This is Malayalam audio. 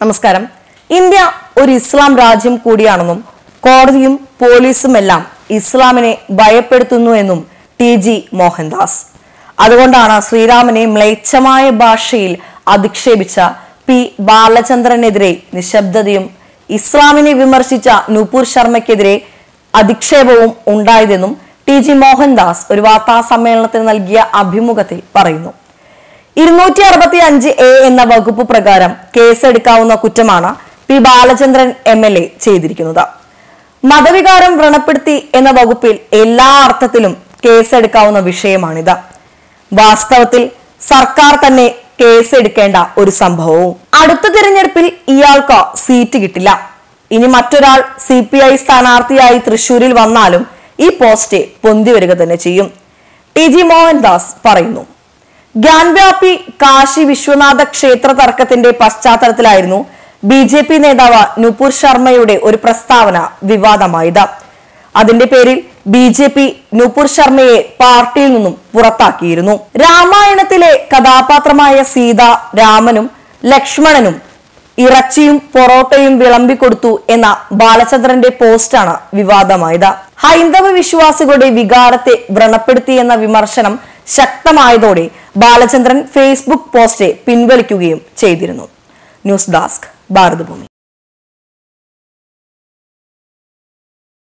നമസ്കാരം. ഇന്ത്യ ഒരു ഇസ്ലാം രാജ്യം കൂടിയാണെന്നും കോടതിയും പോലീസുമെല്ലാം ഇസ്ലാമിനെ ഭയപ്പെടുത്തുന്നു എന്നും ടി.ജി. മോഹൻദാസ്. അതുകൊണ്ടാണ് ശ്രീരാമനെ മ്ലേച്ഛമായ ഭാഷയിൽ അധിക്ഷേപിച്ച പി. ബാലചന്ദ്രനെതിരെ നിശബ്ദതയും ഇസ്ലാമിനെ വിമർശിച്ച നൂപുർ ശർമ്മയ്ക്കെതിരെ അധിക്ഷേപവും ഉണ്ടായതെന്നും ടി.ജി. മോഹൻദാസ് ഒരു വാർത്താ സമ്മേളനത്തിന് നൽകിയ അഭിമുഖത്തിൽ പറയുന്നു. 265A എന്ന വകുപ്പ് പ്രകാരം കേസെടുക്കാവുന്ന കുറ്റമാണ് പി. ബാലചന്ദ്രൻ MLA ചെയ്തിരിക്കുന്നത്. മതവികാരം വ്രണപ്പെടുത്തി എന്ന വകുപ്പിൽ എല്ലാ അർത്ഥത്തിലും കേസെടുക്കാവുന്ന വിഷയമാണിത്. വാസ്തവത്തിൽ സർക്കാർ തന്നെ കേസെടുക്കേണ്ട ഒരു സംഭവവും. അടുത്ത തിരഞ്ഞെടുപ്പിൽ ഇയാൾക്ക് സീറ്റ് കിട്ടില്ല. ഇനി മറ്റൊരാൾ CPI സ്ഥാനാർത്ഥിയായി തൃശൂരിൽ വന്നാലും ഈ പോസ്റ്റ് പൊന്തിവരിക തന്നെ ചെയ്യും. ടി.ജി. മോഹൻദാസ് പറയുന്നു. ഗ്യാൻവ്യാപി കാശി വിശ്വനാഥ ക്ഷേത്ര തർക്കത്തിന്റെ പശ്ചാത്തലത്തിലായിരുന്നു BJP നേതാവ് നൂപുർ ശർമ്മയുടെ ഒരു പ്രസ്താവന വിവാദമായത്. അതിന്റെ പേരിൽ BJP നൂപുർ ശർമ്മയെ പാർട്ടിയിൽ നിന്നും പുറത്താക്കിയിരുന്നു. രാമായണത്തിലെ കഥാപാത്രമായ സീത രാമനും ലക്ഷ്മണനും ഇറച്ചിയും പൊറോട്ടയും വിളമ്പിക്കൊടുത്തു എന്ന ബാലചന്ദ്രന്റെ പോസ്റ്റാണ് വിവാദമായത്. ഹൈന്ദവ വിശ്വാസികളുടെ വികാരത്തെ വ്രണപ്പെടുത്തി എന്ന വിമർശനം ശക്തമായതോടെ ബാലചന്ദ്രൻ ഫേസ്ബുക്ക് പോസ്റ്റ് പിൻവലിക്കുകയും ചെയ്തിരുന്നു. News desk Bharathabhoomi.